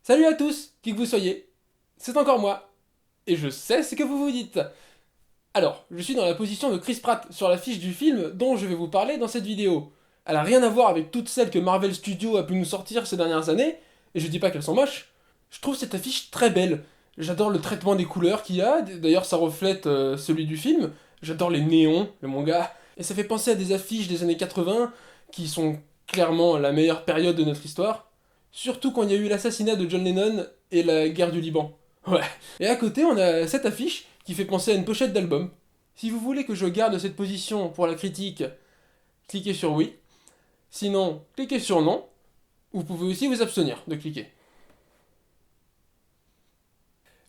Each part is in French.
Salut à tous, qui que vous soyez, c'est encore moi, et je sais ce que vous vous dites. Alors, je suis dans la position de Chris Pratt sur la fiche du film dont je vais vous parler dans cette vidéo. Elle a rien à voir avec toutes celles que Marvel Studios a pu nous sortir ces dernières années, et je dis pas qu'elles sont moches. Je trouve cette affiche très belle. J'adore le traitement des couleurs qu'il y a, d'ailleurs ça reflète celui du film. J'adore les néons, le manga, et ça fait penser à des affiches des années 80 qui sont clairement la meilleure période de notre histoire. Surtout quand il y a eu l'assassinat de John Lennon et la guerre du Liban. Ouais. Et à côté, on a cette affiche qui fait penser à une pochette d'album. Si vous voulez que je garde cette position pour la critique, cliquez sur oui. Sinon, cliquez sur non. Vous pouvez aussi vous abstenir de cliquer.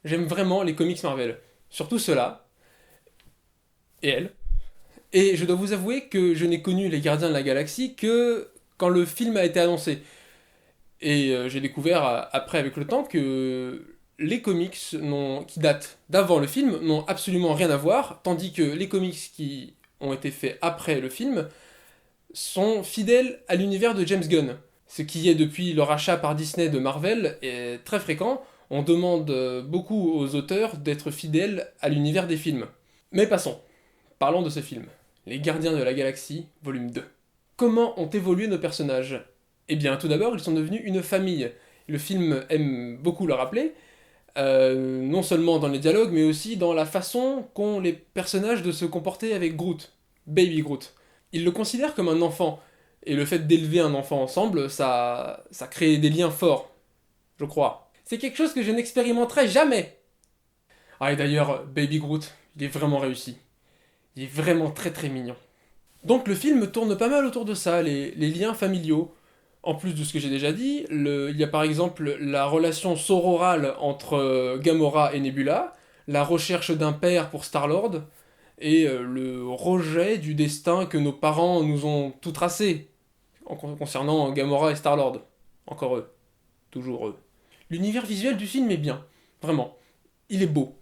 J'aime vraiment les comics Marvel. Surtout ceux-là. Et elle. Et je dois vous avouer que je n'ai connu les Gardiens de la Galaxie que quand le film a été annoncé. Et j'ai découvert après avec le temps que les comics qui datent d'avant le film n'ont absolument rien à voir, tandis que les comics qui ont été faits après le film sont fidèles à l'univers de James Gunn. Ce qui est depuis le rachat par Disney de Marvel est très fréquent. On demande beaucoup aux auteurs d'être fidèles à l'univers des films. Mais passons, parlons de ce film. Les Gardiens de la Galaxie, volume 2. Comment ont évolué nos personnages? Eh bien, tout d'abord, ils sont devenus une famille. Le film aime beaucoup le rappeler, non seulement dans les dialogues, mais aussi dans la façon qu'ont les personnages de se comporter avec Groot, Baby Groot. Ils le considèrent comme un enfant, et le fait d'élever un enfant ensemble, ça crée des liens forts, je crois. C'est quelque chose que je n'expérimenterai jamais. Ah, et d'ailleurs, Baby Groot, il est vraiment réussi. Il est vraiment très très mignon. Donc le film tourne pas mal autour de ça, les liens familiaux. En plus de ce que j'ai déjà dit, il y a par exemple la relation sororale entre Gamora et Nebula, la recherche d'un père pour Star-Lord, et le rejet du destin que nos parents nous ont tout tracé, concernant Gamora et Star-Lord. Encore eux. Toujours eux. L'univers visuel du film est bien. Vraiment. Il est beau.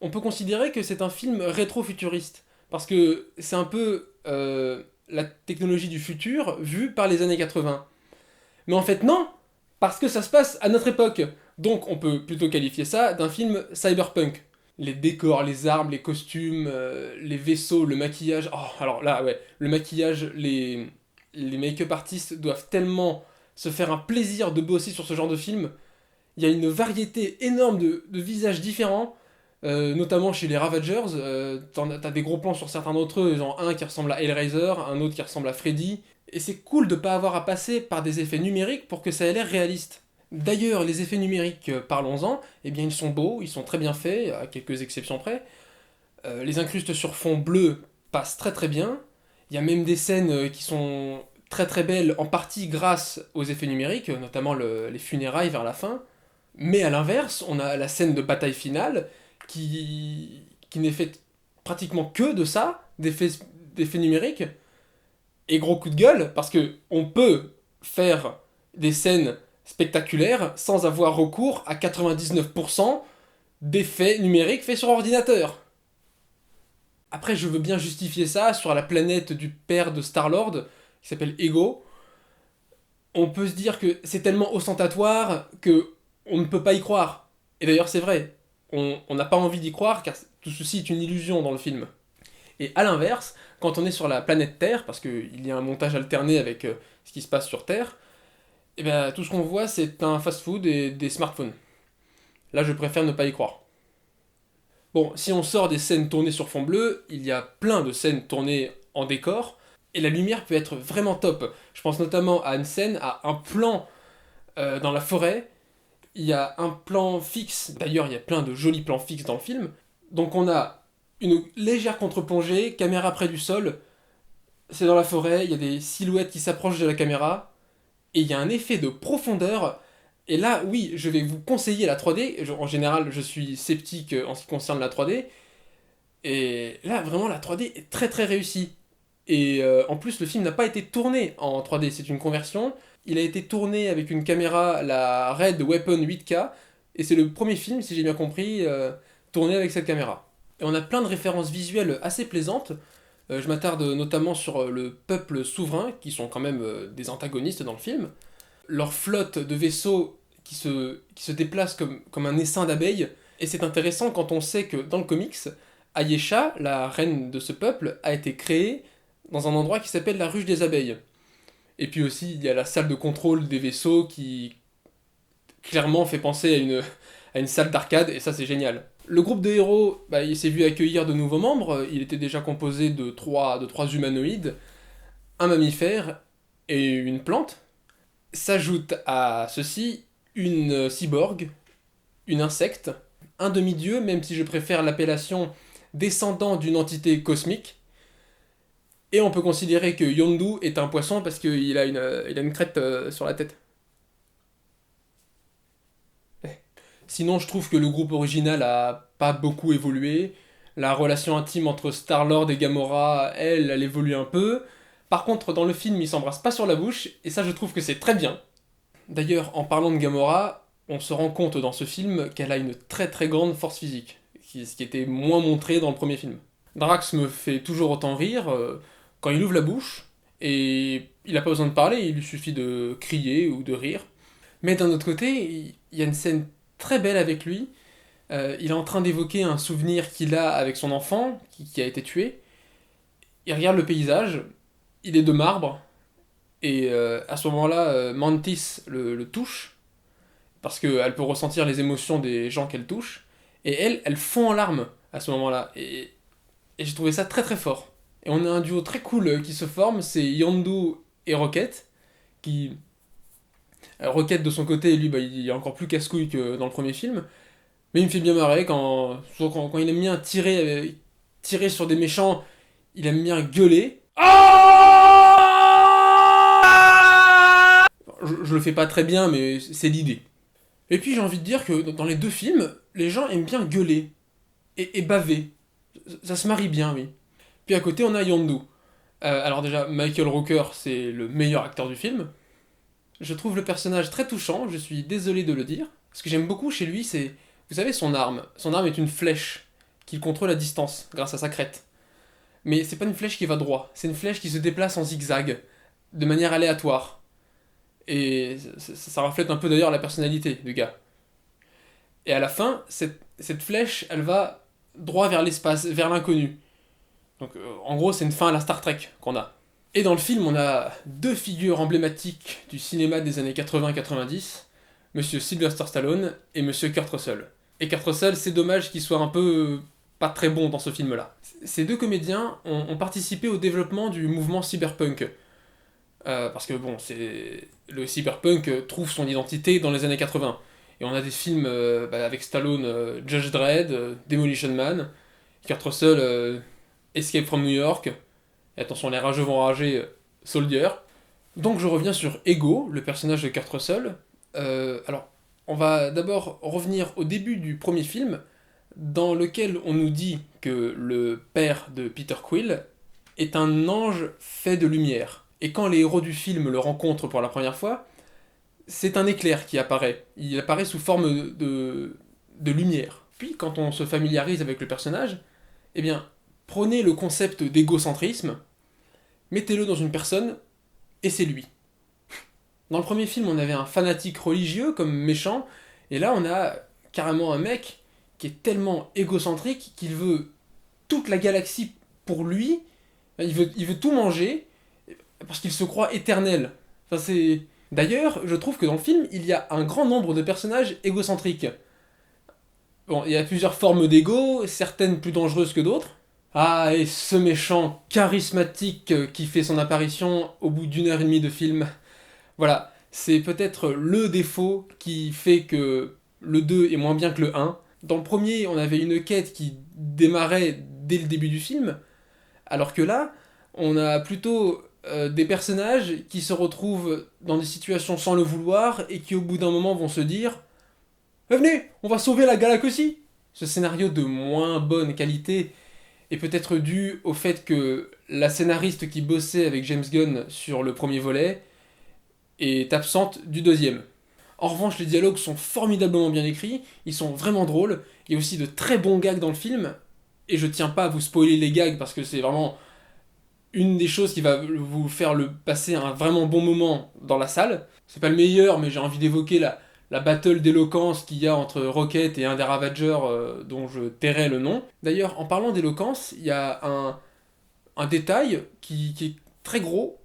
On peut considérer que c'est un film rétro-futuriste, parce que c'est un peu la technologie du futur vue par les années 80. Mais en fait, non, parce que ça se passe à notre époque. Donc on peut plutôt qualifier ça d'un film cyberpunk. Les décors, les armes, les costumes, les vaisseaux, le maquillage. Oh, alors là, ouais, le maquillage, les make-up artistes doivent tellement se faire un plaisir de bosser sur ce genre de film. Il y a une variété énorme de visages différents, notamment chez les Ravagers. T'as des gros plans sur certains d'entre eux, genre un qui ressemble à Hellraiser, un autre qui ressemble à Freddy. Et c'est cool de pas avoir à passer par des effets numériques pour que ça ait l'air réaliste. D'ailleurs, les effets numériques, parlons-en, eh bien ils sont beaux, ils sont très bien faits, à quelques exceptions près. Les incrustes sur fond bleu passent très très bien. Il y a même des scènes qui sont très très belles, en partie grâce aux effets numériques, notamment les funérailles vers la fin. Mais à l'inverse, on a la scène de bataille finale qui n'est faite pratiquement que de ça, d'effets numériques. Et gros coup de gueule, parce que on peut faire des scènes spectaculaires sans avoir recours à 99% d'effets numériques faits sur ordinateur. Après, je veux bien justifier ça sur la planète du père de Star-Lord, qui s'appelle Ego. On peut se dire que c'est tellement ostentatoire que on ne peut pas y croire. Et d'ailleurs, c'est vrai. On n'a pas envie d'y croire, car tout ceci est une illusion dans le film. Et à l'inverse, quand on est sur la planète Terre, parce qu'il y a un montage alterné avec ce qui se passe sur Terre, et bien tout ce qu'on voit c'est un fast-food et des smartphones. Là je préfère ne pas y croire. Bon, si on sort des scènes tournées sur fond bleu, il y a plein de scènes tournées en décor, et la lumière peut être vraiment top. Je pense notamment à une scène, à un plan dans la forêt, il y a un plan fixe, d'ailleurs il y a plein de jolis plans fixes dans le film, donc on a une légère contre-plongée, caméra près du sol, c'est dans la forêt, il y a des silhouettes qui s'approchent de la caméra, et il y a un effet de profondeur, et là, oui, je vais vous conseiller la 3D, en général, je suis sceptique en ce qui concerne la 3D, et là, vraiment, la 3D est très très réussie. Et en plus, le film n'a pas été tourné en 3D, c'est une conversion, il a été tourné avec une caméra, la Red Weapon 8K, et c'est le premier film, si j'ai bien compris, tourné avec cette caméra. Et on a plein de références visuelles assez plaisantes. Je m'attarde notamment sur le peuple souverain, qui sont quand même des antagonistes dans le film. Leur flotte de vaisseaux qui se déplace comme un essaim d'abeilles. Et c'est intéressant quand on sait que dans le comics, Ayesha, la reine de ce peuple, a été créée dans un endroit qui s'appelle la ruche des abeilles. Et puis aussi, il y a la salle de contrôle des vaisseaux qui clairement fait penser à une salle d'arcade, et ça c'est génial. Le groupe de héros, bah, il s'est vu accueillir de nouveaux membres, il était déjà composé de trois humanoïdes, un mammifère et une plante. S'ajoute à ceci une cyborg, une insecte, un demi-dieu, même si je préfère l'appellation descendant d'une entité cosmique, et on peut considérer que Yondu est un poisson parce qu'il a il a une crête sur la tête. Sinon, je trouve que le groupe original a pas beaucoup évolué. La relation intime entre Star-Lord et Gamora, elle évolue un peu. Par contre, dans le film, ils s'embrassent pas sur la bouche, et ça, je trouve que c'est très bien. D'ailleurs, en parlant de Gamora, on se rend compte dans ce film qu'elle a une très très grande force physique, ce qui était moins montré dans le premier film. Drax me fait toujours autant rire quand il ouvre la bouche, et il n'a pas besoin de parler, il lui suffit de crier ou de rire. Mais d'un autre côté, il y a une scène très belle avec lui. Il est en train d'évoquer un souvenir qu'il a avec son enfant, qui a été tué. Il regarde le paysage, il est de marbre, et à ce moment-là, Mantis le touche, parce qu'elle peut ressentir les émotions des gens qu'elle touche, et elle fond en larmes à ce moment-là. Et j'ai trouvé ça très très fort. Et on a un duo très cool qui se forme, c'est Yondu et Rocket, qui... Rocket de son côté, lui, bah, il est encore plus casse-couille que dans le premier film, mais il me fait bien marrer quand il aime bien tirer sur des méchants, il aime bien gueuler. Je le fais pas très bien, mais c'est l'idée. Et puis j'ai envie de dire que dans les deux films, les gens aiment bien gueuler et baver. Ça se marie bien, oui. Puis à côté, on a Yondu. Alors déjà, Michael Rooker, c'est le meilleur acteur du film. Je trouve le personnage très touchant, je suis désolé de le dire. Ce que j'aime beaucoup chez lui, c'est, vous savez, son arme. Son arme est une flèche qu'il contrôle à distance, grâce à sa crête. Mais c'est pas une flèche qui va droit, c'est une flèche qui se déplace en zigzag, de manière aléatoire. Et ça reflète un peu d'ailleurs la personnalité du gars. Et à la fin, cette flèche, elle va droit vers l'espace, vers l'inconnu. Donc en gros, c'est une fin à la Star Trek qu'on a. Et dans le film, on a deux figures emblématiques du cinéma des années 80-90, Monsieur Sylvester Stallone et Monsieur Kurt Russell. Et Kurt Russell, c'est dommage qu'il soit un peu pas très bon dans ce film-là. Ces deux comédiens ont participé au développement du mouvement cyberpunk. Parce que bon, le cyberpunk trouve son identité dans les années 80. Et on a des films avec Stallone, Judge Dredd, Demolition Man, Kurt Russell, Escape from New York, et attention, les rageux vont rager, Soldier. Donc je reviens sur Ego, le personnage de Kurt Russell. Alors, on va d'abord revenir au début du premier film, dans lequel on nous dit que le père de Peter Quill est un ange fait de lumière. Et quand les héros du film le rencontrent pour la première fois, c'est un éclair qui apparaît. Il apparaît sous forme de lumière. Puis, quand on se familiarise avec le personnage, eh bien, prenez le concept d'égocentrisme, mettez-le dans une personne, et c'est lui. Dans le premier film, on avait un fanatique religieux comme méchant, et là, on a carrément un mec qui est tellement égocentrique qu'il veut toute la galaxie pour lui, il veut tout manger, parce qu'il se croit éternel. Enfin, c'est... D'ailleurs, je trouve que dans le film, il y a un grand nombre de personnages égocentriques. Bon, il y a plusieurs formes d'ego, certaines plus dangereuses que d'autres. Ah, et ce méchant charismatique qui fait son apparition au bout d'1 heure et demie de film. Voilà, c'est peut-être le défaut qui fait que le 2 est moins bien que le 1. Dans le premier, on avait une quête qui démarrait dès le début du film, alors que là, on a plutôt des personnages qui se retrouvent dans des situations sans le vouloir et qui au bout d'un moment vont se dire Venez, on va sauver la galaxie. Ce scénario de moins bonne qualité est peut-être dû au fait que la scénariste qui bossait avec James Gunn sur le premier volet est absente du deuxième. En revanche, les dialogues sont formidablement bien écrits, ils sont vraiment drôles, il y a aussi de très bons gags dans le film, et je tiens pas à vous spoiler les gags parce que c'est vraiment une des choses qui va vous faire passer un vraiment bon moment dans la salle. C'est pas le meilleur, mais j'ai envie d'évoquer la battle d'éloquence qu'il y a entre Rocket et un des Ravagers dont je tairai le nom. D'ailleurs, en parlant d'éloquence, il y a un détail qui est très gros,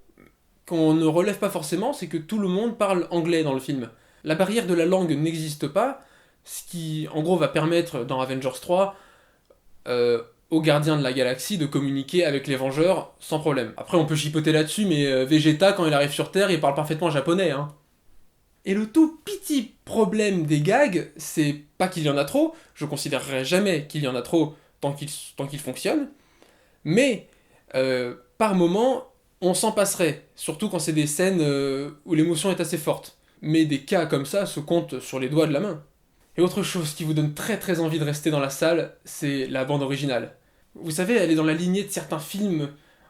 qu'on ne relève pas forcément, c'est que tout le monde parle anglais dans le film. La barrière de la langue n'existe pas, ce qui en gros va permettre dans Avengers 3 aux gardiens de la galaxie de communiquer avec les Vengeurs sans problème. Après on peut chipoter là-dessus, mais Vegeta quand il arrive sur Terre il parle parfaitement japonais. Hein. Et le tout petit problème des gags, c'est pas qu'il y en a trop, je considérerai jamais qu'il y en a trop tant qu'il fonctionne, mais par moment on s'en passerait, surtout quand c'est des scènes où l'émotion est assez forte. Mais des cas comme ça se comptent sur les doigts de la main. Et autre chose qui vous donne très très envie de rester dans la salle, c'est la bande originale. Vous savez, elle est dans la lignée de certains films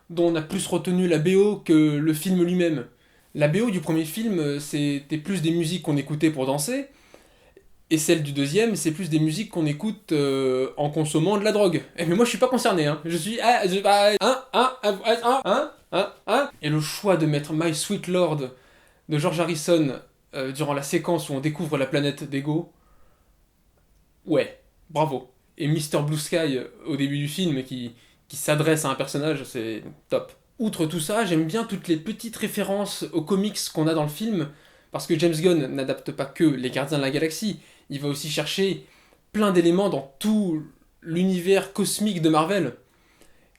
dont on a plus retenu la BO que le film lui-même. La BO du premier film, c'était plus des musiques qu'on écoutait pour danser, et celle du deuxième, c'est plus des musiques qu'on écoute en consommant de la drogue. Eh mais moi je suis pas concerné, hein. Je suis... Et le choix de mettre My Sweet Lord de George Harrison durant la séquence où on découvre la planète d'Ego, ouais, bravo. Et Mr. Blue Sky au début du film qui s'adresse à un personnage, c'est top. Outre tout ça, j'aime bien toutes les petites références aux comics qu'on a dans le film, parce que James Gunn n'adapte pas que les Gardiens de la Galaxie, il va aussi chercher plein d'éléments dans tout l'univers cosmique de Marvel.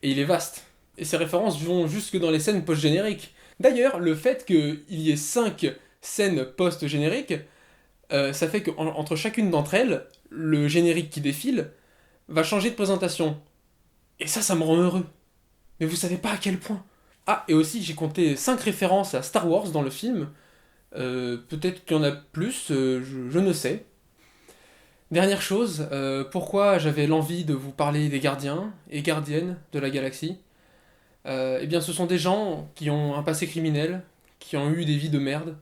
Et il est vaste. Et ces références vont jusque dans les scènes post-génériques. D'ailleurs, le fait qu'il y ait 5 scènes post-génériques, ça fait qu'entre chacune d'entre elles, le générique qui défile va changer de présentation. Et ça me rend heureux. Mais vous savez pas à quel point. Ah, et aussi j'ai compté 5 références à Star Wars dans le film. Peut-être qu'il y en a plus, je ne sais. Dernière chose, pourquoi j'avais l'envie de vous parler des gardiens et gardiennes de la galaxie. Eh bien ce sont des gens qui ont un passé criminel, qui ont eu des vies de merde,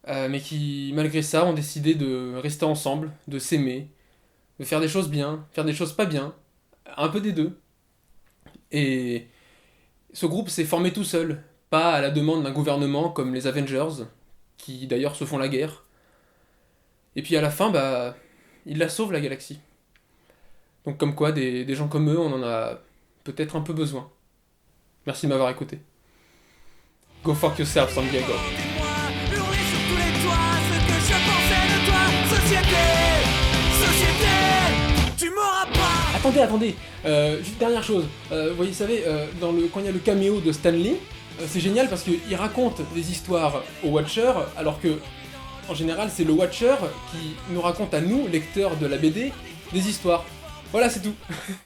mais qui malgré ça ont décidé de rester ensemble, de s'aimer, de faire des choses bien, faire des choses pas bien, un peu des deux. Et ce groupe s'est formé tout seul, pas à la demande d'un gouvernement comme les Avengers, qui d'ailleurs se font la guerre. Et puis à la fin, bah, ils la sauvent la galaxie. Donc comme quoi, des gens comme eux, on en a peut-être un peu besoin. Merci de m'avoir écouté. Go fuck yourself, San Diego. Attendez, juste dernière chose. Vous savez, quand il y a le caméo de Stan Lee, c'est génial parce qu'il raconte des histoires aux Watchers, alors que, en général, c'est le Watcher qui nous raconte à nous, lecteurs de la BD, des histoires. Voilà, c'est tout.